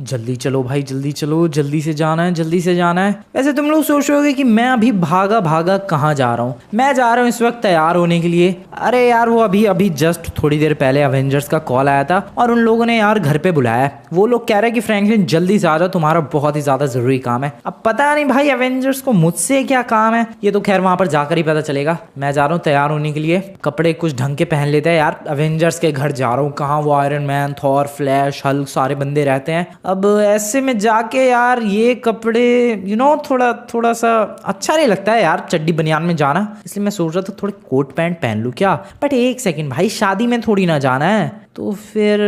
जल्दी चलो भाई, जल्दी चलो, जल्दी से जाना है, जल्दी से जाना है। वैसे तुम लोग सोच रहे होगे कि मैं अभी भागा भागा कहाँ जा रहा हूँ। मैं जा रहा हूँ इस वक्त तैयार होने के लिए। अरे यार वो अभी अभी जस्ट थोड़ी देर पहले अवेंजर्स का कॉल आया था और उन लोगों ने यार घर पे बुलाया है। वो लोग कह रहे हैं कि फ्रैंकलिन जल्दी से आ जाओ, तुम्हारा बहुत ही ज्यादा जरूरी काम है। अब पता नहीं भाई अवेंजर्स को मुझसे क्या काम है, ये तो खैर वहां पर जाकर ही पता चलेगा। मैं जा रहा हूँ तैयार होने के लिए, कपड़े कुछ ढंग के पहन लेते हैं यार। अवेंजर्स के घर जा रहा हूँ, कहाँ वो iron man, Thor, flash, Hulk सारे बंदे रहते हैं। अब ऐसे में जाके यार ये कपड़े थोड़ा सा अच्छा नहीं लगता है यार चड्डी बनियान में जाना, इसलिए मैं सोच रहा था थोड़े कोट पैंट पहन लूँ क्या। बट एक सेकंड भाई, शादी में थोड़ी ना जाना है, तो फिर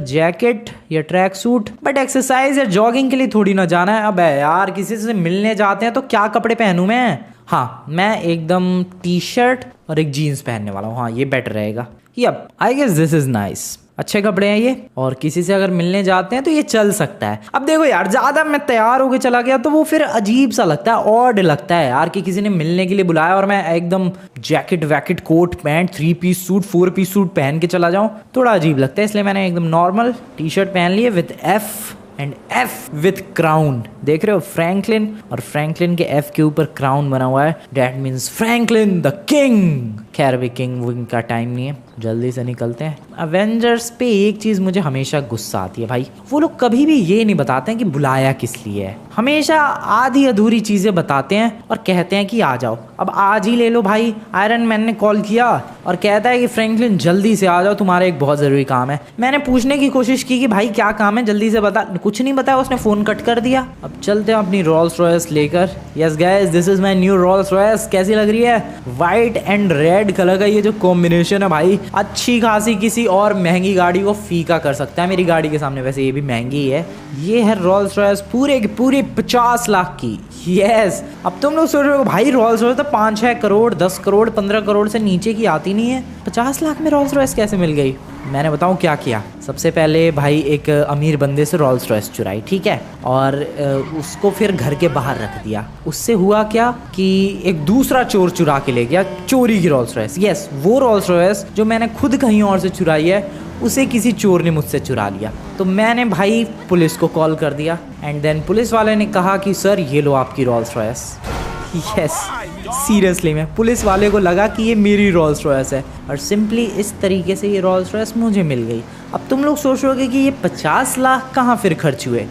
जैकेट या ट्रैक सूट। बट एक्सरसाइज या जॉगिंग के लिए थोड़ी ना जाना है। अब यार किसी से मिलने जाते हैं तो क्या कपड़े पहनूं मैं। हाँ, मैं एकदम टी शर्ट और एक जीन्स पहनने वाला हूँ। हाँ, ये बेटर रहेगा। Yup, I guess this is nice. अच्छे कपड़े हैं ये, और किसी से अगर मिलने जाते हैं तो ये चल सकता है। अब देखो यार, ज्यादा मैं तैयार होके चला गया तो वो फिर अजीब सा लगता है, ऑड लगता है यार कि किसी ने मिलने के लिए बुलाया और मैं एकदम जैकेट वैकेट coat pant 3 piece suit 4 piece suit पहन के चला जाऊं, थोड़ा अजीब लगता है। इसलिए मैंने एकदम नॉर्मल टी शर्ट पहन ली है with F and F with crown. देख रहे हो फ्रैंकलिन, और फ्रैंकलिन के एफ के ऊपर क्राउन बना हुआ है। That means Franklin the king. खैर भी किंग विंग का टाइम नहीं है, जल्दी से निकलते हैं। अवेंजर्स पे एक चीज मुझे हमेशा गुस्सा आती है भाई, वो लोग कभी भी ये नहीं बताते हैं कि बुलाया किस लिए है। हमेशा आधी अधूरी चीजें बताते हैं और कहते हैं कि आ जाओ। अब आज ही ले लो भाई, आयरन मैन ने कॉल किया और कहता है कि फ्रैंकलिन जल्दी से आ जाओ, तुम्हारा एक बहुत जरूरी काम है। मैंने पूछने की कोशिश की कि भाई क्या काम है, जल्दी से बता। कुछ नहीं बताया, उसने फोन कट कर दिया। अब चलते हैं अपनी रोल्स रॉयस लेकर। Yes guys, this is my new Rolls Royce. कैसी लग रही है? व्हाइट एंड रेड कलर का ये जो कॉम्बिनेशन है भाई, अच्छी खासी किसी और महंगी गाड़ी को फीका कर सकता है मेरी गाड़ी के सामने। वैसे ये भी महंगी है। ये है रोल्स रॉयस पूरे की पूरी 50 लाख की। यस, अब तुम लोग सोच रहे हो भाई रोल्स रॉयस तो 5-6 करोड़ 10 करोड़ 15 करोड़ से नीचे की आती नहीं है, 50 लाख में रोल्स रॉयस कैसे मिल गई? मैंने बताऊं क्या किया। सबसे पहले भाई एक अमीर बंदे से रोल्स रॉयस चुराई, ठीक है, और उसको फिर घर के बाहर रख दिया। उससे हुआ क्या कि एक दूसरा चोर चुरा के ले गया चोरी की रोल्स रॉयस। यस, वो रोल्स रॉयस जो मैंने खुद कहीं और से चुराई है, उसे किसी चोर ने मुझसे चुरा लिया। तो मैंने भाई पुलिस को कॉल कर दिया एंड देन पुलिस वाले ने कहा कि सर ये लो आपकी रोल्स रॉयस। यस, सीरियसली में पुलिस वाले को लगा कि ये मेरी रोल्स रॉयस है और सिंपली इस तरीके से ये रोल्स रॉयस मुझे मिल गई। अब तुम लोग सोच रहे हो कि ये 50 लाख कहाँ फिर खर्च हुए।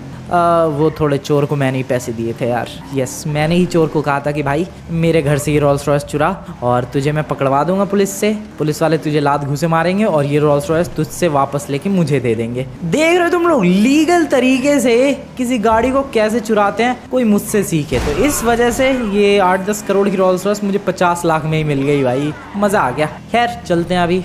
वो थोड़े चोर को मैंने ही पैसे दिए थे यार। यस, मैंने ही चोर को कहा था कि भाई मेरे घर से ये रोल्स रॉयस चुरा और तुझे मैं पकड़वा दूंगा पुलिस से। पुलिस वाले तुझे लात घूसे मारेंगे और ये रोल्स रॉयस तुझसे वापस लेके मुझे दे देंगे। देख रहे हो तुम लोग लीगल तरीके से किसी गाड़ी को कैसे चुराते हैं, कोई मुझसे सीखे। तो इस वजह से ये 8-10 करोड़ की रोल्स रॉयस मुझे 50 लाख में ही मिल गई भाई, मज़ा आ गया। खैर चलते हैं अभी।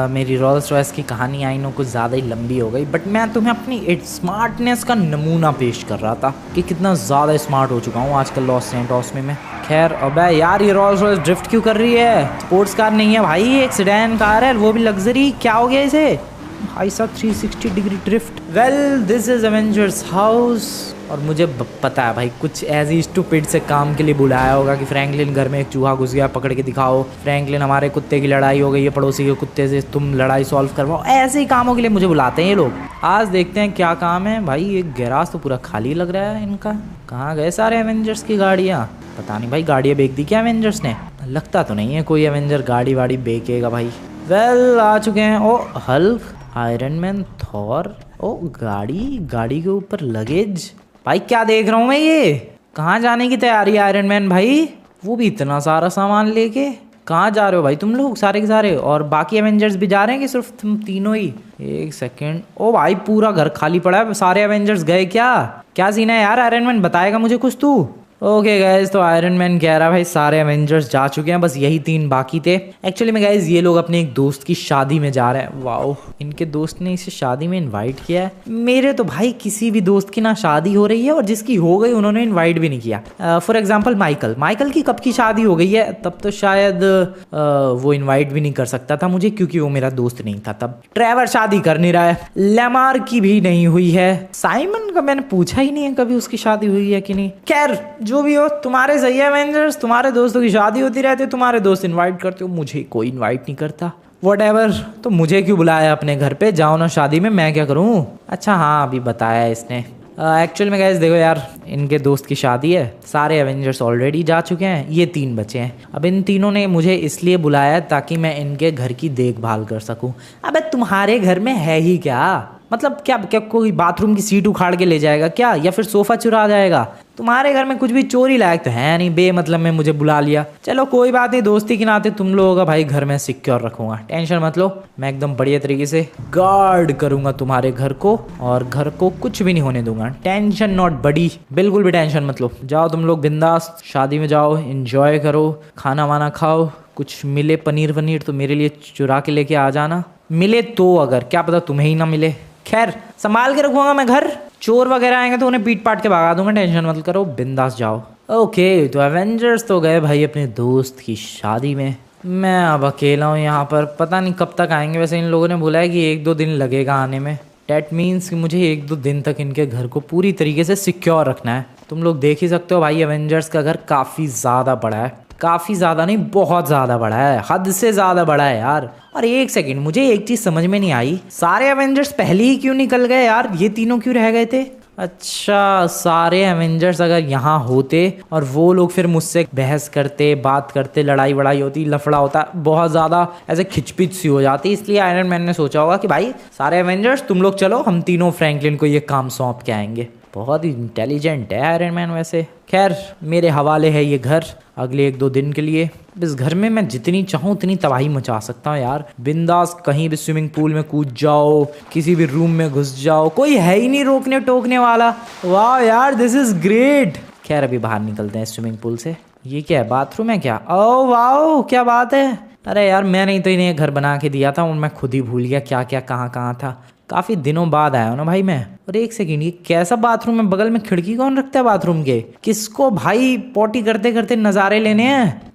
मेरी रोल्स रॉयस की कहानी आई नो कुछ ज़्यादा ही लंबी हो गई, बट मैं तुम्हें अपनी स्मार्टनेस का नमूना पेश कर रहा था कि कितना ज़्यादा स्मार्ट हो चुका हूँ आजकल लॉस सैंटोस में मैं। खैर, अबे यार ये रोल्स रॉयस ड्रिफ्ट क्यों कर रही है? स्पोर्ट्स कार नहीं है भाई, एक सेडान कार है, वो भी लग्जरी। क्या हो गया इसे भाई साहब? 360 degree drift. Well, this is Avengers house. और मुझे पता है भाई कुछ ऐसी स्टूपिड से काम के लिए बुलाया होगा कि फ्रैंकलिन घर में एक चूहा घुस गया, पकड़ के दिखाओ। फ्रैंकलिन हमारे कुत्ते की लड़ाई हो गई है पड़ोसी के कुत्ते से, तुम लड़ाई सॉल्व करवाओ। ऐसे ही कामों के लिए मुझे बुलाते हैं ये लोग। आज देखते हैं क्या काम है भाई। ये गैराज तो पूरा खाली लग रहा है इनका। कहाँ गए सारे एवेंजर्स की गाड़ियाँ? पता नहीं भाई, गाड़ियाँ बेच दी क्या एवेंजर्स ने? लगता तो नहीं है कोई एवेंजर गाड़ी वाड़ी बेचेगा भाई। वेल, आ चुके हैं। ओ हल्क, आयरन मैन, थॉर। ओ गाड़ी के ऊपर लगेज। भाई क्या देख रहा हूँ मैं, ये कहाँ जाने की तैयारी है आयरन मैन भाई? वो भी इतना सारा सामान लेके। कहाँ जा रहे हो भाई तुम लोग सारे के सारे? और बाकी एवेंजर्स भी जा रहे हैं कि सिर्फ तुम तीनों ही? एक सेकेंड। ओ भाई पूरा घर खाली पड़ा है, सारे एवेंजर्स गए क्या सीन है यार? आयरन मैन बताएगा मुझे कुछ तू? ओके गाइज, तो आयरन मैन कह रहा है भाई सारे एवेंजर्स जा चुके हैं, बस यही 3 बाकी थे। एक्चुअली में गाइज ये लोग अपने एक दोस्त की शादी में जा रहे हैं। वाओ, इनके दोस्त ने इसे शादी में इनवाइट किया है। मेरे तो भाई किसी भी दोस्त की ना शादी हो रही है और जिसकी हो गई उन्होंने इन्वाइट भी नहीं किया। फॉर एग्जाम्पल माइकल की कब की शादी हो गई है, तब तो शायद वो इन्वाइट भी नहीं कर सकता था मुझे, क्योंकि वो मेरा दोस्त नहीं था तब। ट्रेवर शादी कर नहीं रहा है, लेमार की भी नहीं हुई है, साइमन का मैंने पूछा ही नहीं है कभी उसकी शादी हुई है कि नहीं। खैर जो भी हो, तुम्हारे सही है एवेंजर्स, तुम्हारे दोस्तों की शादी होती रहती है, तुम्हारे दोस्त इनवाइट करते हो, मुझे कोई इनवाइट नहीं करता। व्हाटएवर, तो मुझे क्यों बुलाया अपने घर पे? जाओ ना शादी में, मैं क्या करूं? अच्छा हाँ, अभी बताया इसने। एक्चुअल में गाइस देखो यार, इनके दोस्त की शादी है, सारे एवेंजर्स ऑलरेडी जा चुके हैं, ये 3 बचे हैं। अब इन तीनों ने मुझे इसलिए बुलाया है ताकि मैं इनके घर की देखभाल कर सकूं। अबे तुम्हारे घर में है ही क्या, मतलब क्या क्या कोई बाथरूम की सीट उखाड़ के ले जाएगा क्या, या फिर सोफा चुरा जाएगा? तुम्हारे घर में कुछ भी चोरी लायक तो है नहीं, बेमतलब में मुझे बुला लिया। चलो कोई बात नहीं, दोस्ती के नाते तुम लोगों का भाई घर में सिक्योर रखूंगा, टेंशन मत लो। मैं एकदम बढ़िया तरीके से गार्ड करूंगा तुम्हारे घर को, और घर को कुछ भी नहीं होने दूंगा। टेंशन नॉट बडी, बिल्कुल भी टेंशन मत लो। जाओ तुम लोग बिंदास शादी में जाओ, एंजॉय करो, खाना वाना खाओ। कुछ मिले पनीर वनीर तो मेरे लिए चुरा के लेके आ जाना, मिले तो, अगर क्या पता तुम्हें ही ना मिले। खैर संभाल के रखूंगा मैं घर, चोर वगैरह आएंगे तो उन्हें पीट पाट के भगा दूंगा, टेंशन मत करो, बिंदास जाओ। ओके तो एवेंजर्स तो गए भाई अपने दोस्त की शादी में, मैं अब अकेला हूँ यहाँ पर। पता नहीं कब तक आएंगे, वैसे इन लोगों ने बोला है कि 1-2 दिन लगेगा आने में। डैट मीन्स कि मुझे 1-2 दिन तक इनके घर को पूरी तरीके से सिक्योर रखना है। तुम लोग देख ही सकते हो भाई, एवेंजर्स का घर काफ़ी ज़्यादा बड़ा है, काफ़ी ज़्यादा नहीं बहुत ज़्यादा बड़ा है, हद से ज़्यादा बड़ा है यार। और एक सेकंड, मुझे एक चीज़ समझ में नहीं आई, सारे एवेंजर्स पहले ही क्यों निकल गए यार, ये तीनों क्यों रह गए थे? अच्छा, सारे एवेंजर्स अगर यहाँ होते और वो लोग फिर मुझसे बहस करते, बात करते, लड़ाई वड़ाई होती, लफड़ा होता, बहुत ज़्यादा ऐसे खिचपिच सी हो जाती। इसलिए आयरन मैन ने सोचा होगा कि भाई सारे एवेंजर्स तुम लोग चलो, हम तीनों फ्रैंकलिन को ये काम सौंप के आएंगे। बहुत ही इंटेलिजेंट है आयरन मैन वैसे। खैर मेरे हवाले है ये घर अगले 1-2 दिन के लिए। इस घर में मैं जितनी चाहूँ उतनी तबाही मचा सकता हूँ यार, बिंदास कहीं भी स्विमिंग पूल में कूद जाओ, किसी भी रूम में घुस जाओ, कोई है ही नहीं रोकने टोकने वाला। वाह यार दिस इज ग्रेट। खैर अभी बाहर निकलते हैं स्विमिंग पूल से। ये क्या है, बाथरूम है क्या? ओह वाह क्या बात है। अरे यार मैंने ही तो इन्हें घर बना के दिया था और मैं खुद ही भूल गया क्या क्या कहाँ कहाँ था। काफ़ी दिनों बाद आया हूँ ना भाई मैं। और एक सेकंड, ये कैसा बाथरूम है? बगल में खिड़की कौन रखता है बाथरूम के? किसको भाई पॉटी करते करते नज़ारे लेने हैं?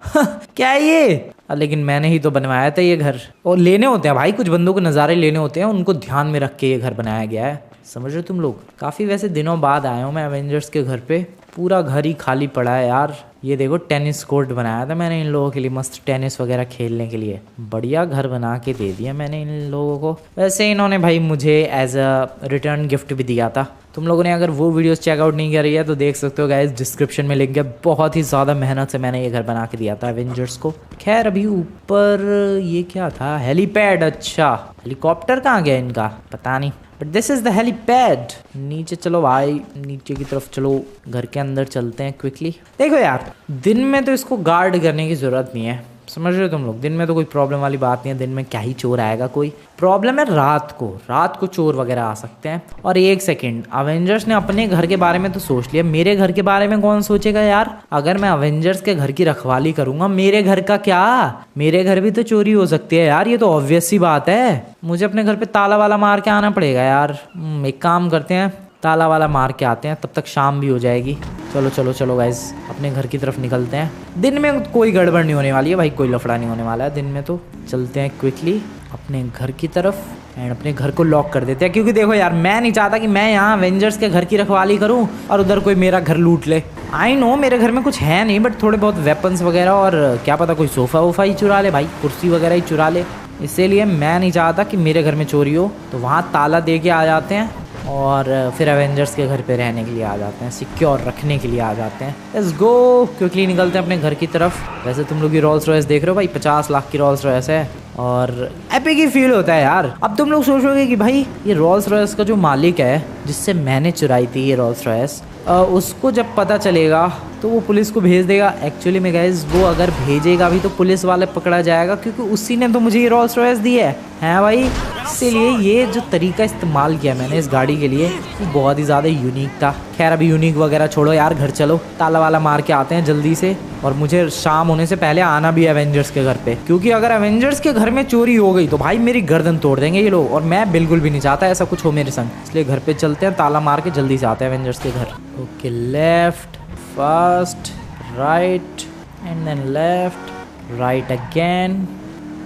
क्या है ये? लेकिन मैंने ही तो बनवाया था ये घर, और लेने होते हैं भाई, कुछ बंदों को नज़ारे लेने होते हैं, उनको ध्यान में रख के ये घर बनाया गया है, समझ रहे हो तुम लोग। काफ़ी वैसे दिनों बाद आया हूँ मैं एवेंजर्स के घर पे, पूरा घर ही खाली पड़ा है यार। ये देखो टेनिस कोर्ट बनाया था मैंने इन लोगों के लिए, मस्त टेनिस वगैरह खेलने के लिए, बढ़िया घर बना के दे दिया मैंने इन लोगों को। वैसे इन्होंने भाई मुझे एज अ रिटर्न गिफ्ट भी दिया था। तुम लोगों ने अगर वो वीडियोस चेकआउट नहीं करी है तो देख सकते हो गाइस, डिस्क्रिप्शन में लिंक है। बहुत ही ज़्यादा मेहनत से मैंने ये घर बना के दिया था एवेंजर्स को। खैर अभी ऊपर ये क्या था, हेलीपैड। अच्छा हेलीकॉप्टर कहाँ गया इनका पता नहीं, but this is the helipad. नीचे चलो भाई, नीचे की तरफ चलो, घर के अंदर चलते हैं क्विकली। देखो यार दिन में तो इसको गार्ड करने की ज़रूरत नहीं है, समझ रहे हो तुम लोग, दिन में तो कोई प्रॉब्लम वाली बात नहीं है, दिन में क्या ही चोर आएगा कोई। प्रॉब्लम है रात को चोर वगैरह आ सकते हैं। और एक सेकंड, अवेंजर्स ने अपने घर के बारे में तो सोच लिया, मेरे घर के बारे में कौन सोचेगा यार? अगर मैं अवेंजर्स के घर की रखवाली करूंगा, मेरे घर का क्या, मेरे घर भी तो चोरी हो सकती है यार, ये तो ऑब्वियस सी बात है। मुझे अपने घर पे ताला वाला मार के आना पड़ेगा यार। एक काम करते हैं, ताला वाला मार के आते हैं, तब तक शाम भी हो जाएगी। चलो चलो चलो गाइस, अपने घर की तरफ निकलते हैं। दिन में कोई गड़बड़ नहीं होने वाली है भाई, कोई लफड़ा नहीं होने वाला है दिन में, तो चलते हैं क्विकली अपने घर की तरफ एंड अपने घर को लॉक कर देते हैं। क्योंकि देखो यार, मैं नहीं चाहता कि मैं यहाँ अवेंजर्स के घर की रखवाली करूँ और उधर कोई मेरा घर लूट ले। आई नो मेरे घर में कुछ है नहीं, बट थोड़े बहुत वेपन्स वगैरह, और क्या पता कोई सोफ़ा वोफ़ा ही चुरा ले भाई, कुर्सी वगैरह ही चुरा ले। इसीलिए मैं नहीं चाहता कि मेरे घर में चोरी हो, तो वहाँ ताला दे के आ जाते हैं और फिर एवेंजर्स के घर पे रहने के लिए आ जाते हैं, सिक्योर रखने के लिए आ जाते हैं। लेट्स गो, क्विकली निकलते हैं अपने घर की तरफ। वैसे तुम लोग ये रोल्स रॉयस देख रहे हो भाई, 50 लाख की रोल्स रॉयस है और एपिक ही फील होता है यार। अब तुम लोग सोचोगे कि भाई ये रोल्स रॉयस का जो मालिक है, जिससे मैंने चुराई थी ये रोल्स रॉयस, उसको जब पता चलेगा तो वो पुलिस को भेज देगा। एक्चुअली में गाइस, वो अगर भेजेगा भी तो पुलिस वाले पकड़ा जाएगा, क्योंकि उसी ने तो मुझे ये रोल्स रॉयस दी है भाई। इसीलिए ये जो तरीका इस्तेमाल किया मैंने इस गाड़ी के लिए, वो बहुत ही ज़्यादा यूनिक था। खैर अभी यूनिक वगैरह छोड़ो यार, घर चलो, ताला वाला मार के आते हैं जल्दी से। और मुझे शाम होने से पहले आना भी है एवेंजर्स के घर पे, क्योंकि अगर एवेंजर्स के घर में चोरी हो गई तो भाई मेरी गर्दन तोड़ देंगे ये लोग, और मैं बिल्कुल भी नहीं चाहता ऐसा कुछ हो मेरे संग। इसलिए घर पे चलते हैं, ताला मार के जल्दी से आते हैं एवेंजर्स के घर। Okay, left first, right and then left, right again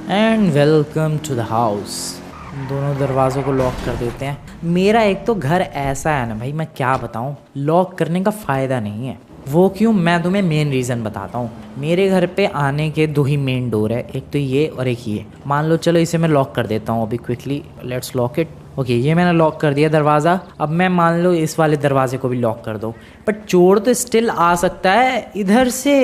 and welcome to the house. दोनों दरवाज़ों को लॉक कर देते हैं। मेरा एक तो घर ऐसा है ना भाई, मैं क्या बताऊँ, लॉक करने का फ़ायदा नहीं है। वो क्यों, मैं तुम्हें मेन रीज़न बताता हूँ। मेरे घर पे आने के 2 ही मेन डोर है, एक तो ये और एक ये। मान लो चलो इसे मैं लॉक कर देता हूँ अभी quickly, let's lock it. Okay, ये मैंने लॉक कर दिया दरवाज़ा। अब मैं मान लो इस वाले दरवाजे को भी लॉक कर दो, बट चोर तो स्टिल आ सकता है इधर से।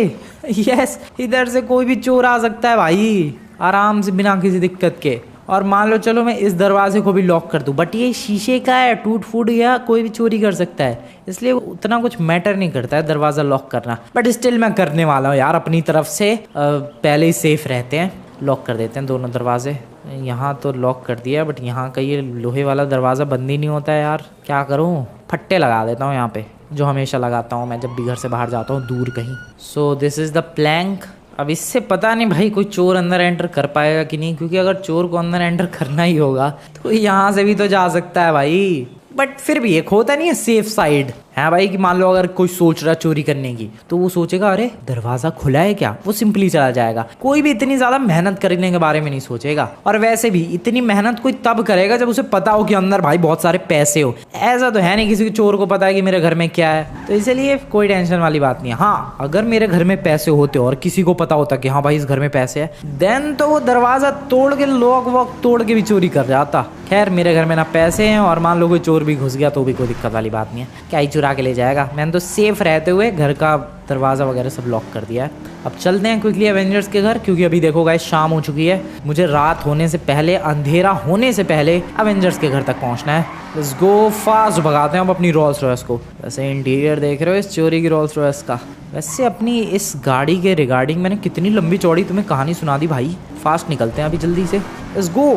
यस, इधर से कोई भी चोर आ सकता है भाई, आराम से, बिना किसी दिक्कत के। और मान लो चलो मैं इस दरवाजे को भी लॉक कर दूं, बट ये शीशे का है, टूट फूट गया कोई भी चोरी कर सकता है, इसलिए उतना कुछ मैटर नहीं करता है दरवाज़ा लॉक करना। बट स्टिल मैं करने वाला हूँ यार अपनी तरफ से। पहले ही सेफ रहते हैं, लॉक कर देते हैं दोनों दरवाजे। यहाँ तो लॉक कर दिया, बट यहाँ का ये लोहे वाला दरवाज़ा बंद ही नहीं होता है यार, क्या करूँ? फट्टे लगा देता हूँ यहाँ पे, जो हमेशा लगाता हूँ मैं जब भी घर से बाहर जाता हूँ दूर कहीं। So this is the plank. अब इससे पता नहीं भाई कोई चोर अंदर एंटर कर पाएगा कि नहीं, क्योंकि अगर चोर को अंदर एंटर करना ही होगा तो यहाँ से भी तो जा सकता है भाई। बट फिर भी एक होता नहीं है सेफ साइड, है भाई, कि मान लो अगर कोई सोच रहा है चोरी करने की तो वो सोचेगा अरे दरवाजा खुला है क्या, वो सिंपली चला जाएगा। कोई भी इतनी ज्यादा मेहनत करने के बारे में नहीं सोचेगा, और वैसे भी इतनी मेहनत कोई तब करेगा जब उसे पता हो कि अंदर भाई बहुत सारे पैसे हो। ऐसा तो है नहीं किसी चोर को पता है कि मेरे घर में क्या है, तो इसलिए कोई टेंशन वाली बात नहीं है। हाँ, अगर मेरे घर में पैसे होते और किसी को पता होता कि हाँ भाई इस घर में पैसे है, देन तो वो दरवाजा तोड़ के, लॉक वॉक तोड़ के भी चोरी कर जाता। खैर मेरे घर में ना पैसे हैं, और मान लो कोई चोर भी घुस गया तो भी कोई दिक्कत वाली बात नहीं है, क्या ही चुरा के ले जाएगा। मैंने तो सेफ रहते हुए घर का दरवाज़ा वगैरह सब लॉक कर दिया है। अब चलते हैं क्विकली एवेंजर्स के घर, क्योंकि अभी देखो गाइस शाम हो चुकी है, मुझे रात होने से पहले, अंधेरा होने से पहले एवेंजर्स के घर तक पहुंचना है। लेट्स गो, फास्ट भगाते हैं हम अपनी रोल्स रॉयस को। वैसे इंटीरियर देख रहे हो इस चोरी की रोल्स रॉयस का। वैसे अपनी इस गाड़ी के रिगार्डिंग मैंने कितनी लंबी चौड़ी तुम्हें कहानी सुना दी भाई। फास्ट निकलते हैं अभी जल्दी से, let's go.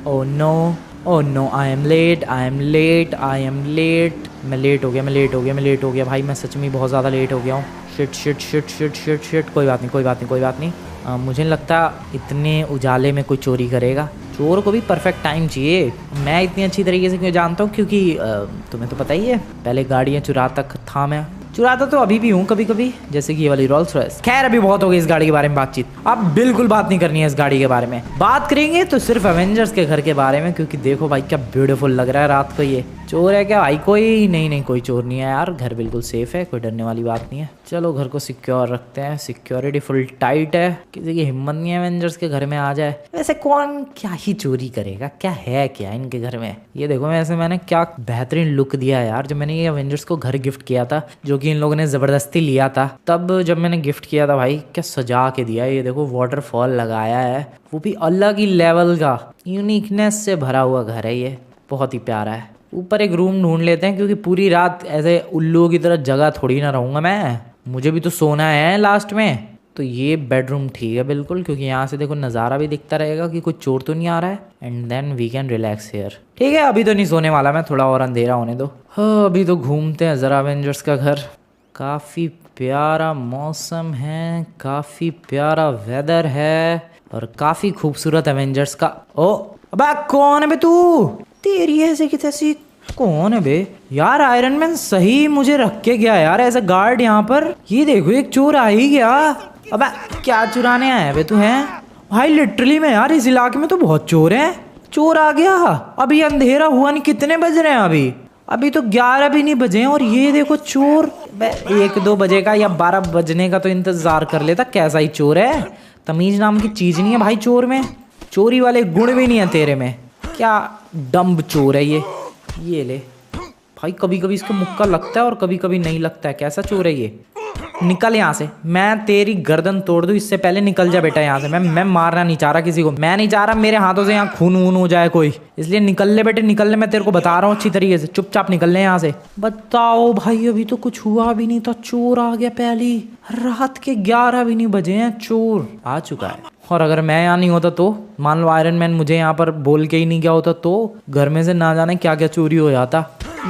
Oh no, oh no, I am late, I am late, I am late. मैं लेट हो गया, मैं लेट हो गया, मैं लेट हो गया भाई, मैं सच में बहुत ज़्यादा लेट हो गया हूँ। Shit shit shit shit shit shit. कोई बात नहीं, कोई बात नहीं, कोई बात नहीं। मुझे नहीं लगता इतने उजाले में कोई चोरी करेगा। चोर को भी परफेक्ट टाइम चाहिए। मैं इतनी अच्छी तरीके से क्यों जानता हूँ, क्योंकि तुम्हें तो पता ही है, पहले गाड़ियाँ चुराता था मैं, चुराता तो अभी भी हूँ कभी कभी, जैसे कि ये वाली रोल्स रॉयस। खैर अभी बहुत हो गई इस गाड़ी के बारे में बातचीत, अब बिल्कुल बात नहीं करनी है इस गाड़ी के बारे में। बात करेंगे तो सिर्फ एवेंजर्स के घर के बारे में, क्योंकि देखो भाई क्या ब्यूटीफुल लग रहा है रात को। ये चोर है क्या भाई? कोई नहीं, नहीं कोई चोर नहीं है यार, घर बिल्कुल सेफ है, कोई डरने वाली बात नहीं है। चलो घर को सिक्योर रखते हैं, सिक्योरिटी फुल टाइट है, किसी की हिम्मत नहीं है एवेंजर्स के घर में आ जाए। वैसे कौन क्या ही चोरी करेगा, क्या है क्या इनके घर में। ये देखो वैसे मैंने क्या बेहतरीन लुक दिया है यार, जब मैंने ये एवेंजर्स को घर गिफ्ट किया था, जो कि इन लोगों ने जबरदस्ती लिया था, तब जब मैंने गिफ्ट किया था भाई, क्या सजा के दिया। ये देखो वाटरफॉल लगाया है, वो भी अलग ही लेवल का, यूनिकनेस से भरा हुआ घर है ये, बहुत ही प्यारा है। ऊपर एक रूम ढूंढ लेते हैं, क्योंकि पूरी रात ऐसे उल्लुओं की तरह जगह थोड़ी ना रहूँगा मैं, मुझे भी तो सोना है लास्ट में। तो ये बेडरूम ठीक है बिल्कुल, क्योंकि यहाँ से देखो नज़ारा भी दिखता रहेगा कि कोई चोर तो नहीं आ रहा है, and then we can relax here. ठीक है अभी तो नहीं सोने वाला मैं, थोड़ा और अंधेरा होने दो। हाँ अभी तो घूमते हैं ज़रा एवेंजर्स का घर। काफ़ी प्यारा मौसम है, काफ़ी प्यारा वेदर है, और काफ़ी खूबसूरत एवेंजर्स का। ओ अबे कौन है बे तू? तेरी ऐसे की तैसी कौन है बे? यार आयरन मैन सही मुझे रख के गया यार एज अ गार्ड यहाँ पर। ये देखो एक चोर आ ही गया। अबे क्या चुराने आया बे तू? है भाई लिटरली में यार, इस इलाके में तो बहुत चोर हैं। चोर आ गया, अभी अंधेरा हुआ नहीं, कितने बज रहे हैं अभी तो 11 भी नहीं बजे हैं, और ये देखो चोर 1-2 बजे का या 12 बजने का तो इंतजार कर लेता। कैसा ही चोर है, तमीज नाम की चीज नहीं है भाई चोर में, चोरी वाले गुण भी नहीं है तेरे में। क्या डम्ब चोर है ये ले भाई, कभी कभी इसका मुक्का लगता है और कभी कभी नहीं लगता है। कैसा चोर है ये? निकल यहाँ से, मैं तेरी गर्दन तोड़ दूं इससे पहले निकल जा बेटा यहाँ से। मैं मारना नहीं चाह रहा किसी को, मैं नहीं चाह रहा मेरे हाथों से यहाँ खून वून हो जाए कोई, इसलिए निकल ले बेटे निकल ले, मैं तेरे को बता रहा हूँ अच्छी तरीके से, चुपचाप निकल ले यहाँ से। बताओ भाई अभी तो कुछ हुआ भी नहीं था, चोर आ गया पहली रात के 11 भी नहीं बजे हैं, चोर आ चुका है। और अगर मैं यहाँ नहीं होता तो, मान लो आयरन मैन मुझे यहाँ पर बोल के ही नहीं गया होता तो घर में से ना जाने क्या क्या चोरी हो जाता।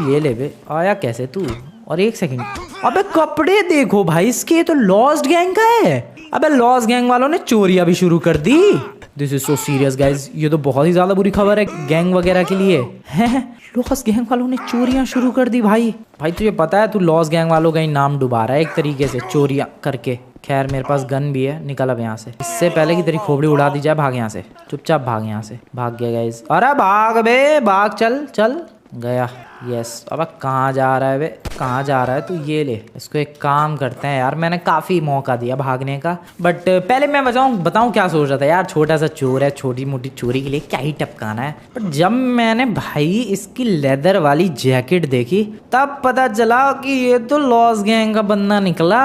ये ले बे, आया कैसे तू? और एक सेकंड, अबे कपड़े देखो भाई इसके, ये तो लॉस्ट गैंग का है। अबे लॉस्ट गैंग वालों ने चोरियां भी शुरू कर दी। This is so serious guys, ये तो बहुत ही ज्यादा बुरी खबर है गैंग वगैरह के लिए। हैं लॉस्ट गैंग वालों ने चोरियां शुरू कर दी भाई। भाई तुझे पता है तू लॉस्ट गैंग वालों का ही नाम डुबा रहा है एक तरीके से चोरियां करके। खैर मेरे पास गन भी है, निकल अब यहाँ से, इससे पहले कि तेरी खोपड़ी उड़ा दी जाए। भाग यहाँ से, चुपचाप भाग यहाँ से। भाग गया गाइज, अरे भाग बे भाग, चल चल गया। यस। अब कहाँ जा रहा है वे, कहाँ जा रहा है तू? ये ले, इसको एक काम करते हैं यार, मैंने काफ़ी मौका दिया भागने का, बट पहले मैं बताऊँ क्या सोच रहा था यार। छोटा सा चोर है, छोटी मोटी चोरी के लिए क्या ही टपकाना है। बट जब मैंने भाई इसकी लेदर वाली जैकेट देखी तब पता चला कि ये तो लॉस गैंग का बंदा निकला।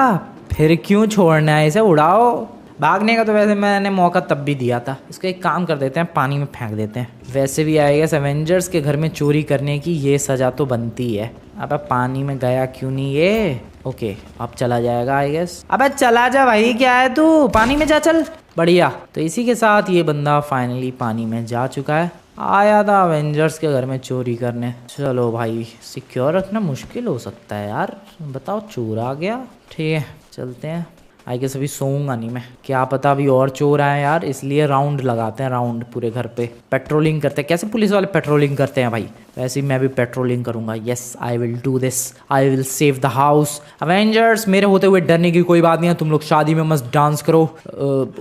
फिर क्यों छोड़ना है इसे, उड़ाओ। भागने का तो वैसे मैंने मौका तब भी दिया था। इसको एक काम कर देते हैं, पानी में फेंक देते हैं। वैसे भी आएगा एवेंजर्स के घर में चोरी करने की ये सज़ा तो बनती है। अब पानी में गया क्यों नहीं ये? ओके, अब चला जाएगा आई गेस। अबे चला जा भाई, क्या है तू, पानी में जा, चल। बढ़िया। तो इसी के साथ ये बंदा फाइनली पानी में जा चुका है। आया था एवेंजर्स के घर में चोरी करने। चलो भाई, सिक्योर रखना मुश्किल हो सकता है यार। बताओ, चोर आ गया। ठीक है, चलते हैं। आई गेस अभी सोऊंगा नहीं मैं, क्या पता अभी और चोर आए यार, इसलिए राउंड लगाते हैं, राउंड पूरे घर पे पेट्रोलिंग करते हैं। कैसे पुलिस वाले पेट्रोलिंग करते हैं भाई, वैसे ही मैं भी पेट्रोलिंग करूंगा। Yes, I will do this, I will save the house. Avengers, मेरे होते हुए डरने की कोई बात नहीं है। तुम लोग शादी में मस्त डांस करो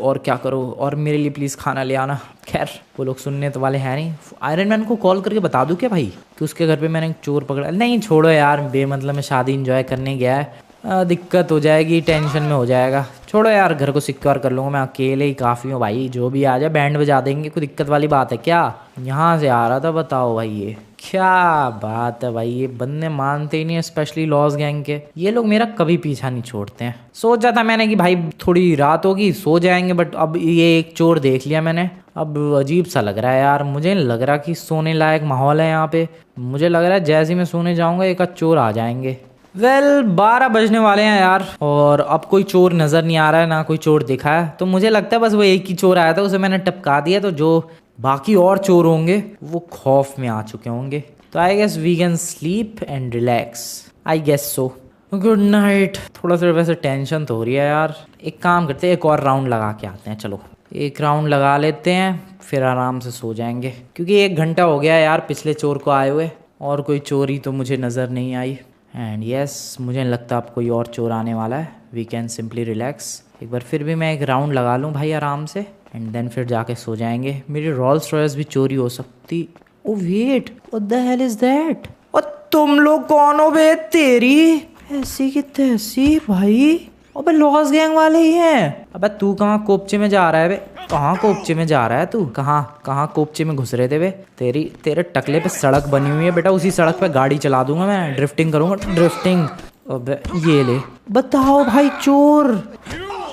और क्या करो, और मेरे लिए प्लीज़ खाना ले आना। खैर, वो लोग सुनने तो वाले हैं नहीं। आयरन मैन को कॉल करके बता दूँ क्या भाई कि उसके घर पे मैंने एक चोर पकड़ा? नहीं छोड़ो यार, बेमतलब में शादी इंजॉय करने गया है, दिक्कत हो जाएगी, टेंशन में हो जाएगा। छोड़ो यार, घर को सिक्योर कर लूँगा मैं, अकेले ही काफ़ी हूँ भाई। जो भी आ जाए बैंड बजा देंगे, कोई दिक्कत वाली बात है क्या? यहाँ से आ रहा था, बताओ भाई, ये क्या बात है भाई। ये बंदे मानते ही नहीं, स्पेशली लॉस गैंग के। ये लोग मेरा कभी पीछा नहीं छोड़ते हैं। सोचा था मैंने कि भाई थोड़ी रात होगी, सो जाएंगे, बट अब ये एक चोर देख लिया मैंने। अब अजीब सा लग रहा है यार, मुझे नहीं लग रहा कि सोने लायक माहौल है यहाँ पे। मुझे लग रहा है जैसे ही मैं सोने जाऊँगा एक आध चोर आ जाएंगे। वेल 12 बजने वाले हैं यार, और अब कोई चोर नज़र नहीं आ रहा है, ना कोई चोर दिखा है। तो मुझे लगता है बस वो एक ही चोर आया था, उसे मैंने टपका दिया। तो जो बाकी और चोर होंगे वो खौफ में आ चुके होंगे। तो I guess we can sleep and relax, I guess so. Good night. थोड़ा सा वैसे टेंशन तो हो रही है यार। एक काम करते हैं, एक और राउंड लगा के आते हैं। चलो एक राउंड लगा लेते हैं, फिर आराम से सो जाएंगे, क्योंकि 1 घंटा हो गया यार पिछले चोर को आए हुए, और कोई चोरी तो मुझे नज़र नहीं आई। एंड यस, मुझे नहीं लगता अब कोई और चोर आने वाला है। We can simply relax. एक बार फिर भी मैं एक राउंड लगा लूँ भाई आराम से, एंड देन फिर जाके सो जाएंगे। मेरी रोल्स रॉयस भी चोरी हो सकती। Oh wait, what the hell is that? और तुम लोग कौन हो बे? तेरी ऐसी की तैसी भाई। अबे लॉस गैंग वाले ही हैं। अबे तू कहाँ कोपचे में जा रहा है बे? कहाँ कोपचे में जा रहा है तू? कहाँ कोपचे में घुस रहे थे बे? तेरे टकले पे सड़क बनी हुई है बेटा, उसी सड़क पे गाड़ी चला दूंगा मैं, ड्रिफ्टिंग करूंगा, ड्रिफ्टिंग। अबे ये ले। बताओ भाई चोर।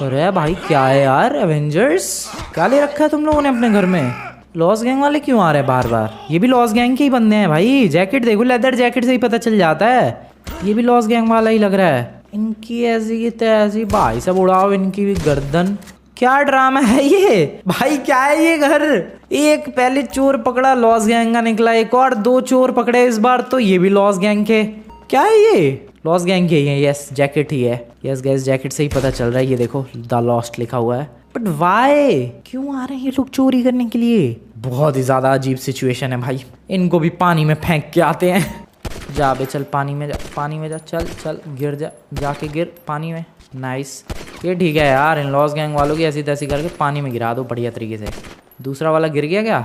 अरे भाई क्या है यार, एवेंजर्स क्या ले रखा है तुम लोगों ने अपने घर में? लॉस गैंग वाले क्यों आ रहे हैं बार बार? ये भी लॉस गैंग के ही बंदे हैं भाई। जैकेट देखो, लेदर जैकेट से ही पता चल जाता है, ये भी लॉस गैंग वाला ही लग रहा है। इनकी ऐसी की तैसी भाई, सब उड़ाओ इनकी भी गर्दन। क्या ड्रामा है ये भाई, क्या है ये घर? एक पहले चोर पकड़ा लॉस गैंग का निकला, एक और 2 चोर पकड़े इस बार, तो ये भी लॉस गैंग के। क्या है ये? लॉस गैंग के ही है। यस, जैकेट ही है। यस गैस, जैकेट से ही पता चल रहा है। ये देखो द लॉस्ट लिखा हुआ है। बट वाई, क्यों आ रहे हैं ये लोग चोरी करने के लिए? बहुत ही ज्यादा अजीब सिचुएशन है भाई। इनको भी पानी में फेंक के आते हैं। जा बे, चल पानी में जा, पानी में जा, चल चल, गिर जा, जाके गिर पानी में। नाइस, ये ठीक है यार। इन लॉस गैंग वालों की ऐसी तैसी करके पानी में गिरा दो बढ़िया तरीके से। दूसरा वाला गिर गया क्या?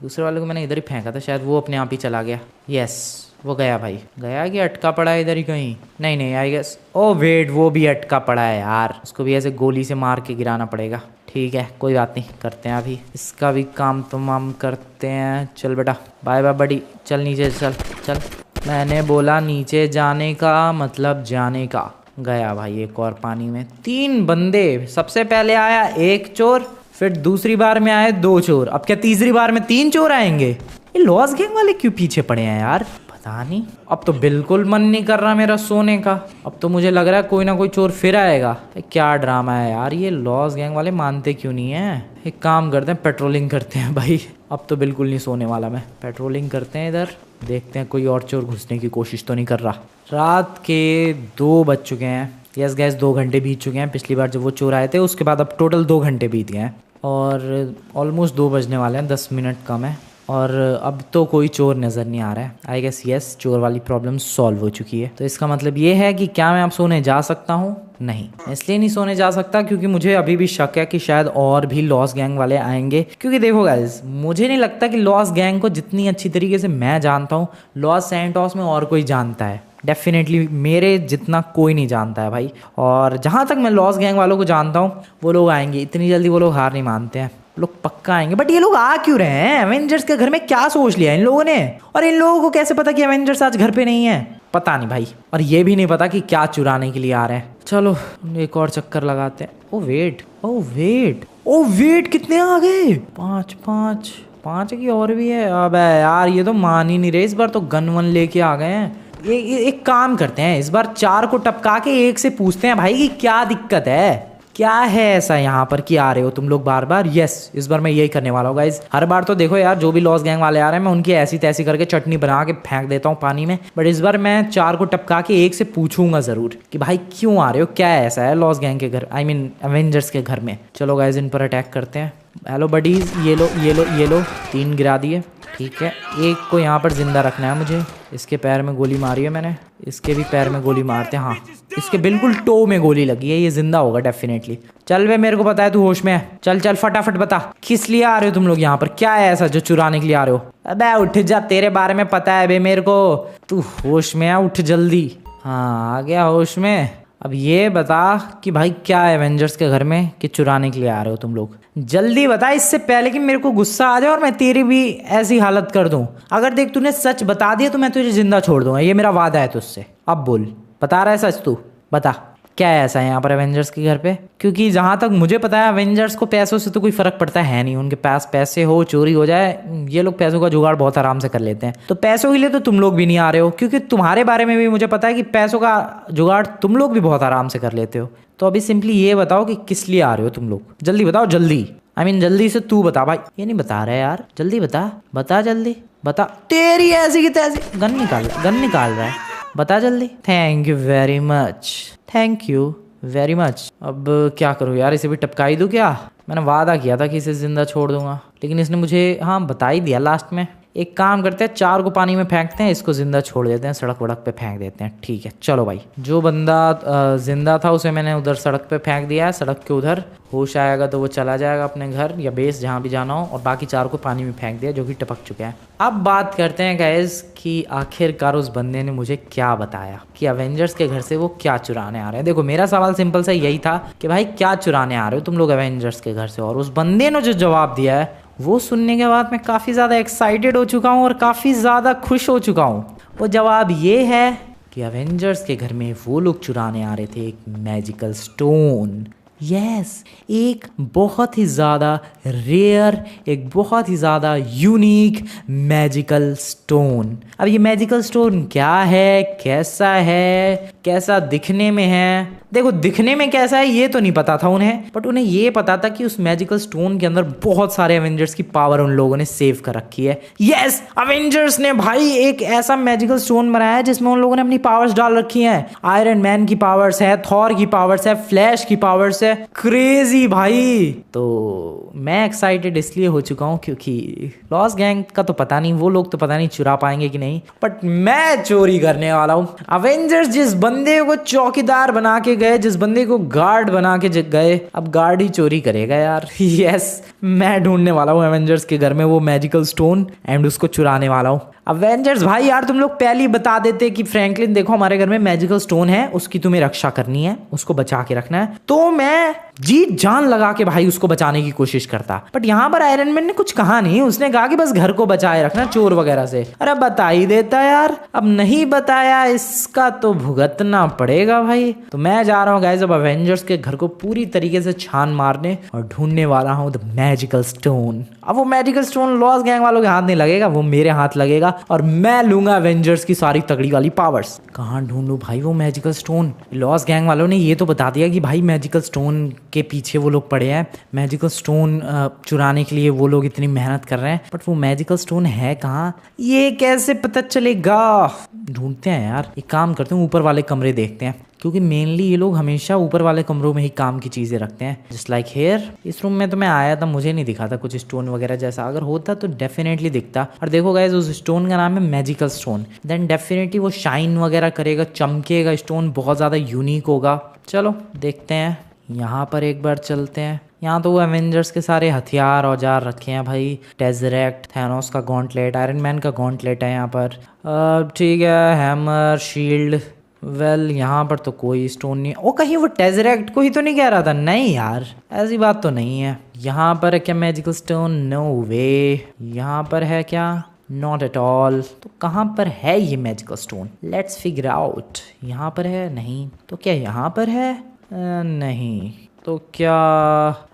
दूसरे वाले को मैंने इधर ही फेंका था, शायद वो अपने आप ही चला गया। यस, वो गया भाई। गया कि अटका पड़ा है इधर ही कहीं? नहीं, आई गेस। ओ वेट, वो भी अटका पड़ा है यार, उसको भी ऐसे गोली से मार के गिराना पड़ेगा। ठीक है, कोई बात नहीं, करते हैं अभी इसका भी काम तमाम करते हैं। चल बेटा, बाय बाय बड़ी, चल नीचे चल चल। मैंने बोला नीचे जाने का मतलब जाने का। गया भाई एक और पानी में। 3 बंदे, सबसे पहले आया 1 चोर, फिर दूसरी बार में आए 2 चोर, अब क्या तीसरी बार में 3 चोर आएंगे? ये लॉस गैंग वाले क्यों पीछे पड़े हैं यार, पता नहीं। अब तो बिल्कुल मन नहीं कर रहा मेरा सोने का। अब तो मुझे लग रहा है कोई ना कोई चोर फिर आएगा। क्या ड्रामा है यार, ये लॉस गैंग वाले मानते क्यों नहीं है? एक काम करते हैं, पेट्रोलिंग करते हैं भाई। अब तो बिल्कुल नहीं सोने वाला मैं। पेट्रोलिंग करते हैं इधर, देखते हैं कोई और चोर घुसने की कोशिश तो नहीं कर रहा। रात के 2 बज चुके हैं। यस गैस, 2 घंटे बीत चुके हैं। पिछली बार जब वो चोर आए थे उसके बाद अब टोटल 2 घंटे बीत गए हैं, और ऑलमोस्ट 2 बजने वाले हैं, 10 मिनट कम है। और अब तो कोई चोर नज़र नहीं आ रहा है। आई गेस यस, चोर वाली प्रॉब्लम सॉल्व हो चुकी है। तो इसका मतलब ये है कि क्या मैं अब सोने जा सकता हूँ? नहीं, इसलिए नहीं सोने जा सकता क्योंकि मुझे अभी भी शक है कि शायद और भी लॉस्ट गैंग वाले आएंगे। क्योंकि देखो गाइस, मुझे नहीं लगता कि लॉस्ट गैंग को जितनी अच्छी तरीके से मैं जानता हूँ लॉस सैंटोस में और कोई जानता है। डेफिनेटली मेरे जितना कोई नहीं जानता है भाई। और जहाँ तक मैं लॉस्ट गैंग वालों को जानता हूँ वो लोग आएंगे, इतनी जल्दी वो लोग हार नहीं मानते हैं, लोग पक्का आएंगे। बट ये लोग आ क्यों रहे हैं? एवेंजर्स के घर में क्या सोच लिया इन लोगों ने? और इन लोगों को कैसे पता कि एवेंजर्स आज घर पे नहीं है? पता नहीं भाई। और ये भी नहीं पता कि क्या चुराने के लिए आ रहे हैं। चलो एक और चक्कर लगाते हैं। Oh wait, oh wait, oh wait, कितने आ गए? 5 5 5 की और भी है। अबे यार ये तो मान ही नहीं रहे, इस बार तो गन वन लेके आ गए हैं। एक काम करते हैं, इस बार 4 को टपका के 1 से पूछते हैं भाई कि क्या दिक्कत है, क्या है ऐसा यहाँ पर कि आ रहे हो तुम लोग बार बार। यस, इस बार मैं यही करने वाला हूँ गाइज। हर बार तो देखो यार, जो भी लॉस गैंग वाले आ रहे हैं मैं उनकी ऐसी तैसी करके चटनी बना के फेंक देता हूँ पानी में। बट इस बार मैं 4 को टपका के 1 से पूछूंगा जरूर कि भाई क्यों आ रहे हो, क्या ऐसा है लॉस गैंग के घर, आई मीन एवेंजर्स के घर में। चलो गाइज इन पर अटैक करते हैं। हेलो बडीज, ये लो ये लो ये लो। 3 गिरा दिए, ठीक है। एक को यहाँ पर जिंदा रखना है मुझे। इसके पैर में गोली मारी है मैंने, इसके भी पैर में गोली मारते हैं। हाँ, इसके बिल्कुल टो में गोली लगी है, ये जिंदा होगा डेफिनेटली। चल वे, मेरे को पता है तू होश में है। चल चल फटाफट बता किस लिए आ रहे हो तुम लोग यहाँ पर, क्या है ऐसा जो चुराने के लिए आ रहे हो? अबे उठ जा, तेरे बारे में पता है बे मेरे को। तू होश में है, उठ जल्दी। हाँ आ गया होश में। अब ये बता कि भाई क्या है एवेंजर्स के घर में कि चुराने के लिए आ रहे हो तुम लोग? जल्दी बता, इससे पहले कि मेरे को गुस्सा आ जाए और मैं तेरी भी ऐसी हालत कर दूं। अगर देख तूने सच बता दिया तो मैं तुझे जिंदा छोड़ दूंगा, ये मेरा वादा है तुझसे। अब बोल, बता रहा है सच तू? बता क्या है ऐसा यहाँ पर एवेंजर्स के घर पे? क्योंकि जहाँ तक मुझे पता है एवेंजर्स को पैसों से तो कोई फर्क पड़ता है नहीं। उनके पास पैसे हो, चोरी हो जाए, ये लोग पैसों का जुगाड़ बहुत आराम से कर लेते हैं। तो पैसों के लिए तो तुम लोग भी नहीं आ रहे हो, क्योंकि तुम्हारे बारे में भी मुझे पता है कि पैसों का जुगाड़ तुम लोग भी बहुत आराम से कर लेते हो। तो अभी सिंपली ये बताओ कि किस लिए आ रहे हो तुम लोग? जल्दी बताओ, जल्दी। आई मीन जल्दी से तू बता भाई। ये नहीं बता रहा है यार, जल्दी बता, बता जल्दी बता। तेरी ऐसी की तैसी। गन निकाल रहा है, बता जल्दी। Thank you very much, thank you very much. अब क्या करूँ यार, इसे भी टपका ही दूँ क्या? मैंने वादा किया था कि इसे जिंदा छोड़ दूंगा, लेकिन इसने मुझे हाँ बता ही दिया लास्ट में। एक काम करते हैं, 4 को पानी में फेंकते हैं, इसको जिंदा छोड़ देते हैं, सड़क वड़क पे फेंक देते हैं। ठीक है चलो भाई। जो बंदा जिंदा था उसे मैंने उधर सड़क पे फेंक दिया है, सड़क के उधर। होश आएगा तो वो चला जाएगा अपने घर या बेस जहाँ भी जाना हो, और बाकी 4 को पानी में फेंक दिया जो कि टपक चुके हैं। अब बात करते हैं गाइस कि आखिरकार उस बंदे ने मुझे क्या बताया कि एवेंजर्स के घर से वो क्या चुराने आ रहे हैं। देखो मेरा सवाल सिंपल सा यही था कि भाई क्या चुराने आ रहे हो तुम लोग एवेंजर्स के घर से, और उस बंदे ने जो जवाब दिया है वो सुनने के बाद मैं काफ़ी ज़्यादा एक्साइटेड हो चुका हूँ और काफ़ी ज़्यादा खुश हो चुका हूँ। वो जवाब ये है कि एवेंजर्स के घर में वो लोग चुराने आ रहे थे एक मैजिकल स्टोन। यस, एक बहुत ही ज़्यादा रेयर, एक बहुत ही ज़्यादा यूनिक मैजिकल स्टोन। अब ये मैजिकल स्टोन क्या है, कैसा है, कैसा दिखने में है? देखो दिखने में कैसा है ये तो नहीं पता था उन्हें, बट उन्हें ये पता था कि उस मैजिकल स्टोन के अंदर बहुत सारे एवेंजर्स की पावर उन लोगों ने सेव कर रखी है। यस, एवेंजर्स ने भाई एक ऐसा मैजिकल स्टोन बनाया है जिसमें उन लोगों ने अपनी पावर्स डाल रखी हैं। आयरन मैन की पावर्स है, थॉर की पावर्स है, फ्लैश की पावर्स है। क्रेजी भाई। तो मैं एक्साइटेड इसलिए हो चुका हूँ क्योंकि लॉस गैंग का तो पता नहीं, वो लोग तो पता नहीं चुरा पाएंगे कि नहीं, बट मैं चोरी करने वाला हूँ। एवेंजर्स जिस बंदे को चौकीदार बना के गए, जिस बंदे को गार्ड बना के गए, अब गार्ड ही चोरी करेगा यार। यस, मैं ढूंढने वाला हूँ एवेंजर्स के घर में वो मैजिकल स्टोन एंड उसको चुराने वाला हूँ। एवेंजर्स भाई यार तुम लोग पहले ही बता देते कि फ्रैंकलिन देखो हमारे घर में मैजिकल स्टोन है, उसकी तुम्हें रक्षा करनी है, उसको बचा के रखना है, तो मैं जी जान लगा के भाई उसको बचाने की कोशिश करता। बट यहाँ पर आयरन मैन ने कुछ कहा नहीं, उसने कहा कि बस घर को बचाए रखना चोर वगैरह से। अरे बता ही देता यार, अब नहीं बताया, इसका तो भुगतना पड़ेगा भाई। तो मैं जा रहा हूँ गाइस अब एवेंजर्स के घर को पूरी तरीके से छान मारने और ढूंढने वाला हूँ द मैजिकल स्टोन। अब वो मैजिकल स्टोन लॉस गैंग वालों के हाथ नहीं लगेगा, वो मेरे हाथ लगेगा और मैं लूंगा एवेंजर्स की सारी तगड़ी वाली पावर्स। कहाँ ढूंढूं भाई वो मैजिकल स्टोन? लॉस गैंग वालों ने ये तो बता दिया कि भाई मैजिकल स्टोन के पीछे वो लोग पड़े हैं, मैजिकल स्टोन चुराने के लिए वो लोग इतनी मेहनत कर रहे हैं, बट वो मैजिकल स्टोन है कहाँ, ये कैसे पता चलेगा? ढूंढते हैं यार, एक काम करते हैं, ऊपर वाले कमरे देखते हैं, क्योंकि मेनली ये लोग हमेशा ऊपर वाले कमरों में ही काम की चीज़ें रखते हैं। जस्ट लाइक हेयर, इस रूम में तो मैं आया था, मुझे नहीं दिखा था कुछ स्टोन वगैरह जैसा, अगर होता तो डेफिनेटली दिखता। और देखो गाइस, उस स्टोन का नाम है मैजिकल स्टोन, देन डेफिनेटली वो शाइन वगैरह करेगा, चमकेगा, स्टोन बहुत ज़्यादा यूनिक होगा। चलो देखते हैं, यहाँ पर एक बार चलते हैं। यहाँ तो वो एवेंजर्स के सारे हथियार औजार रखे हैं भाई, टेज़रेक्ट, थैनोस का गॉन्टलेट, आयरन मैन का गॉन्टलेट है यहाँ पर, ठीक है, हैमर, शील्ड। वेल यहाँ पर तो कोई स्टोन नहीं है। ओ कहीं वो टेज़रेक्ट को ही तो नहीं कह रहा था? नहीं यार, ऐसी बात तो नहीं है। यहाँ पर है क्या मैजिकल स्टोन? नो वे। यहाँ पर है क्या? Not at all. तो कहाँ पर है ये magical stone? Let's figure out. यहाँ पर है? नहीं। तो क्या यहाँ पर है? नहीं। तो क्या,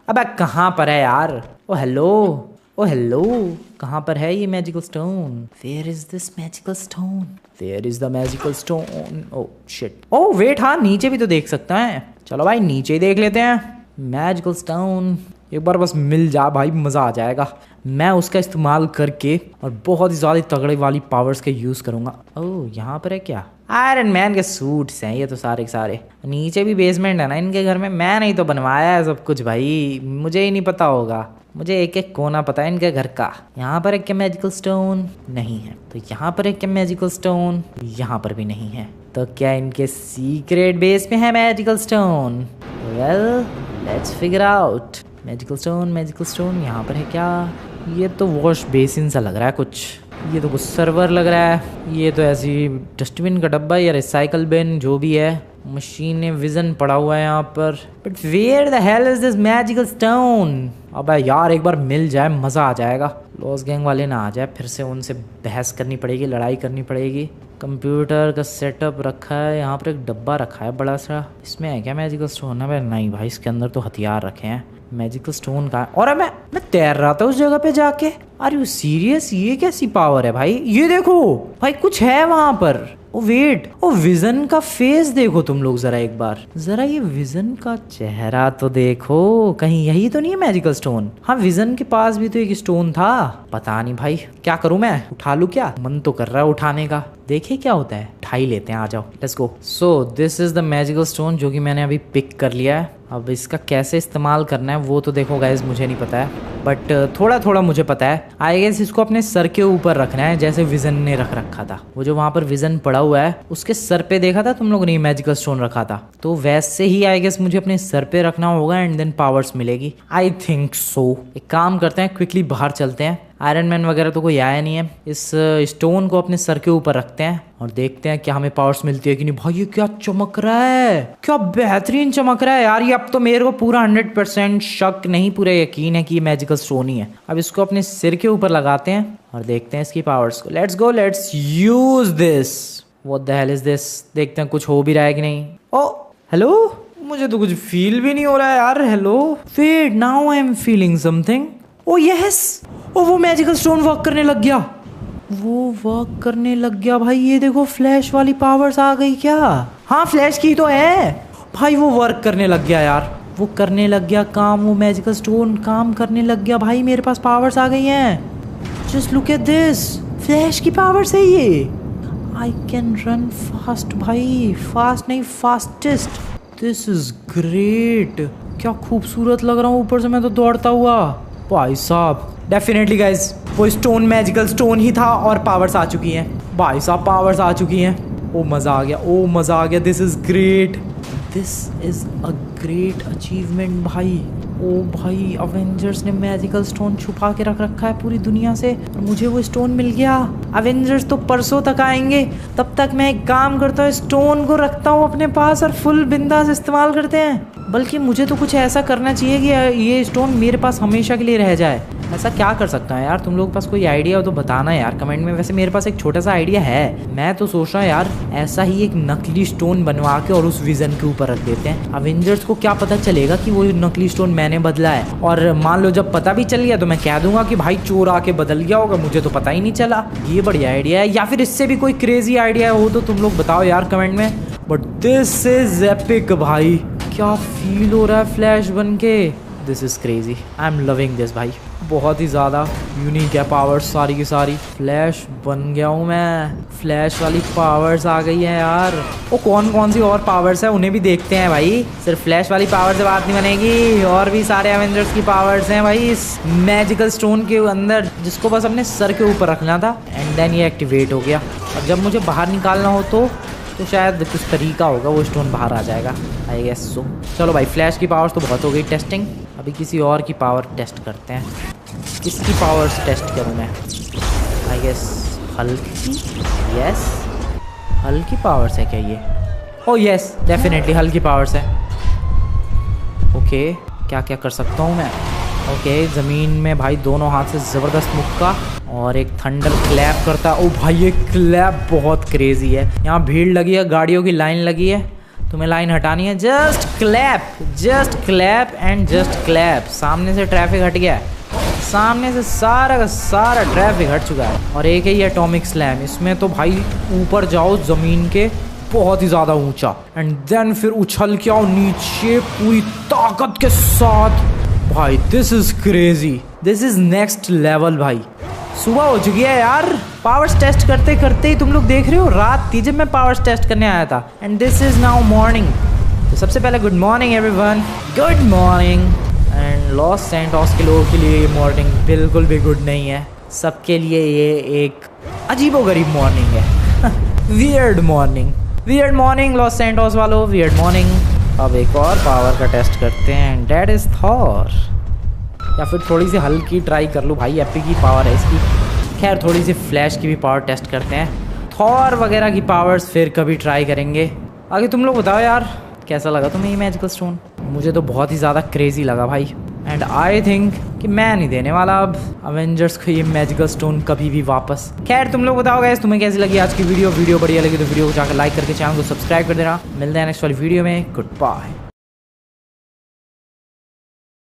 अबे कहाँ पर है यार? ओ हेलो, ओ हेलो, कहाँ पर है ये magical stone? Where is this magical stone? Where is the magical stone? Oh shit, oh wait, हाँ नीचे भी तो देख सकते हैं। चलो भाई नीचे ही देख लेते हैं। मैजिकल स्टोन एक बार बस मिल जा भाई, मज़ा आ जाएगा। मैं उसका इस्तेमाल करके और बहुत ही ज़्यादा तगड़े वाली पावर्स का यूज़ करूँगा। ओह यहाँ पर है क्या? आयरन मैन के सूट्स हैं ये तो सारे के सारे। नीचे भी बेसमेंट है ना इनके घर में, मैं नहीं तो बनवाया है सब कुछ भाई, मुझे ही नहीं पता होगा, मुझे एक एक कोना पता है इनके घर का। यहाँ पर एक क्या मैजिकल स्टोन? नहीं है। तो यहाँ पर एक क्या मैजिकल स्टोन? यहाँ पर भी नहीं है। तो क्या इनके सीक्रेट बेस में है magical stone? Well let's figure out. Magical stone, magical stone यहाँ पर है क्या? ये तो वॉश बेसिन सा लग रहा है कुछ, ये तो कुछ सर्वर लग रहा है, ये तो ऐसी डस्टबिन का डब्बा या रिसाइकल बिन जो भी है। मशीन विजन पड़ा हुआ है यहाँ पर, but where the hell is this magical stone? अबे यार एक बार मिल जाए मज़ा आ जाएगा। लॉस गैंग वाले ना आ जाए फिर से, उनसे बहस करनी पड़ेगी, लड़ाई करनी पड़ेगी। कंप्यूटर का सेटअप रखा है, यहाँ पर एक डब्बा रखा है बड़ा सा, इसमें है क्या मैजिकल स्टोन? है नहीं भाई, इसके अंदर तो हथियार रखे हैं। मैजिकल स्टोन का, और मैं तैर रहा था उस जगह पे जाके। Are you serious? ये कैसी पावर है भाई? ये देखो भाई कुछ है वहां पर। ओ वेट, ओ विजन का फेस देखो तुम लोग जरा एक बार, जरा ये विजन का चेहरा तो देखो, कहीं यही तो नहीं है मैजिकल स्टोन? हाँ विजन के पास भी तो एक स्टोन था, पता नहीं भाई क्या करूं मैं, उठा लूं क्या? मन तो कर रहा है उठाने का, देखे क्या होता है, उठा ही लेते हैं, आ जाओ let's go. So this is the magical stone जो कि मैंने अभी पिक कर लिया है। अब इसका कैसे इस्तेमाल करना है वो तो देखो गाइज मुझे नहीं पता है, बट थोड़ा थोड़ा मुझे पता है। आई गेस इसको अपने सर के ऊपर रखना है, जैसे विजन ने रख रखा था। वो जो वहां पर विजन पड़ा हुआ है उसके सर पे देखा था तुम लोगों ने मैजिकल स्टोन रखा था, तो वैसे ही आई गेस मुझे अपने सर पे रखना होगा एंड देन पावर्स मिलेगी। I think so. एक काम करते हैं, क्विकली बाहर चलते हैं। आयरन मैन वगैरह तो कोई आया नहीं है, इस स्टोन को अपने सर के ऊपर रखते हैं और देखते हैं क्या हमें पावर्स मिलती है कि नहीं। भाई ये क्या चमक रहा है, क्या बेहतरीन चमक रहा है यार। ये अब तो मेरे को पूरा 100% शक नहीं, पूरा यकीन है कि ये मैजिकल स्टोन ही है। अब इसको अपने सिर के ऊपर लगाते हैं और देखते हैं इसकी पावर्स को। Let's go, let's use this. What the hell is this? देखते हैं कुछ हो भी रहा है कि नहीं। ओ हेलो, मुझे तो कुछ फील भी नहीं हो रहा है यार। Hello, wait, now I am feeling something. Oh yes, oh वो मैजिकल स्टोन वर्क करने लग गया, वो वर्क करने लग गया भाई। ये देखो फ्लैश वाली पावर्स आ गई क्या? हाँ फ्लैश की तो है भाई, वो वर्क करने लग गया यार, वो करने लग गया काम, वो मैजिकल स्टोन काम करने लग गया भाई। मेरे पास पावर्स आ गई हैं, just look at this, flash की पावर्स है ये। आई कैन रन फास्ट भाई, फास्ट नहीं फास्टेस्ट। दिस इज ग्रेट, क्या खूबसूरत लग रहा हूँ ऊपर से मैं तो दौड़ता हुआ भाई साहब। डेफिनेटली गाइज वो स्टोन मैजिकल स्टोन ही था और पावर्स आ चुकी हैं भाई साहब, पावर्स आ चुकी हैं। ओ मज़ा आ गया, ओ मज़ा आ गया। This is great, this is a great achievement भाई। ओ भाई, अवेंजर्स ने मैजिकल स्टोन छुपा के रख रखा है पूरी दुनिया से और मुझे वो स्टोन मिल गया। अवेंजर्स तो परसों तक आएंगे, तब तक मैं एक काम करता हूँ, स्टोन को रखता हूँ अपने पास और फुल बिंदास इस्तेमाल करते हैं। बल्कि मुझे तो कुछ ऐसा करना चाहिए कि ये स्टोन मेरे पास हमेशा के लिए रह जाए। ऐसा क्या कर सकता है यार? तुम लोगों के पास कोई आइडिया हो तो बताना यार कमेंट में। वैसे मेरे पास एक छोटा सा आइडिया है, मैं तो सोच रहा हूँ यार ऐसा ही एक नकली स्टोन बनवा के और उस विजन के ऊपर रख देते हैं। अवेंजर्स को क्या पता चलेगा कि वो नकली स्टोन मैंने बदला है, और मान लो जब पता भी चल गया तो मैं कह दूंगा कि भाई चोर आके बदल गया होगा, मुझे तो पता ही नहीं चला। ये बढ़िया आइडिया है, या फिर इससे भी कोई क्रेजी आइडिया हो तो तुम लोग बताओ यार कमेंट में। बट दिस इज एपिक भाई, क्या फील हो रहा है फ्लैश बन के। This is crazy, I am loving this भाई। बहुत ही ज़्यादा यूनिक है पावर्स सारी की सारी। फ्लैश बन गया हूँ मैं, फ्लैश वाली पावर्स आ गई है यार। वो कौन कौन सी और पावर्स है उन्हें भी देखते हैं भाई। सिर्फ फ्लैश वाली पावर से बात नहीं बनेगी, और भी सारे एवेंजर्स की पावर्स हैं भाई इस मैजिकल स्टोन के अंदर, जिसको बस अपने सर के ऊपर रखना था एंड देन ये एक्टिवेट हो गया। अब जब मुझे बाहर निकालना हो तो शायद कुछ तरीका होगा, वो स्टोन बाहर आ जाएगा आई गेस सो। चलो भाई फ्लैश की पावर्स तो बहुत हो गई टेस्टिंग, अभी किसी और की पावर टेस्ट करते हैं। किसकी पावर्स टेस्ट करूँ मैं? आई गेस हल्की। यस हल्की पावर्स है क्या ये? ओह यस डेफिनेटली हल्की पावर्स है। ओके क्या क्या कर सकता हूँ मैं? ओके ज़मीन में भाई दोनों हाथ से ज़बरदस्त मुक्का और एक थंडर क्लैप करता है। ओ भाई ये क्लैप बहुत क्रेजी है। यहाँ भीड़ लगी है, गाड़ियों की लाइन लगी है, तुम्हें लाइन हटानी है। Just clap and just clap. सामने से ट्रैफिक हट गया है, सामने से सारा का सारा ट्रैफिक हट चुका है। और एक है ये एटॉमिक स्लैम, इसमें तो भाई ऊपर जाओ ज़मीन के बहुत ही ज़्यादा ऊंचा एंड देन फिर उछल के आओ नीचे पूरी ताकत के साथ। भाई this is crazy, this is next level भाई। सुबह हो चुकी है यार, पावर्स टेस्ट करते करते ही तुम लोग देख रहे हो रात थी जब मैं पावर्स टेस्ट करने आया था and this is now morning. तो सबसे पहले good morning everyone, good morning. And Los Santos के लोगों के लिए ये मॉर्निंग बिल्कुल भी गुड नहीं है, सबके लिए ये एक अजीबोगरीब मॉर्निंग है। वियर्ड मॉर्निंग लॉस सैंटोस वालों, वियर्ड मॉर्निंग। अब एक और पावर का टेस्ट करते हैं, डेट इज थॉर। या फिर थोड़ी सी हल्की ट्राई कर लूँ भाई, एपिक की पावर है इसकी। खैर थोड़ी सी फ्लैश की भी पावर टेस्ट करते हैं, थॉर वगैरह की पावर्स फिर कभी ट्राई करेंगे। आगे तुम लोग बताओ यार कैसा लगा तुम्हें ये मैजिकल स्टोन? मुझे तो बहुत ही ज़्यादा क्रेजी लगा भाई एंड आई थिंक कि मैं नहीं देने वाला अब अवेंजर्स को ये मैजिकल स्टोन कभी भी वापस। खैर तुम लोग बताओ गाइस तुम्हें कैसी लगी आज की वीडियो बढ़िया लगी तो वीडियो को जाकर लाइक करके चैनल को सब्सक्राइब कर देना। मिलते हैं नेक्स्ट वाली वीडियो में, गुड बाय।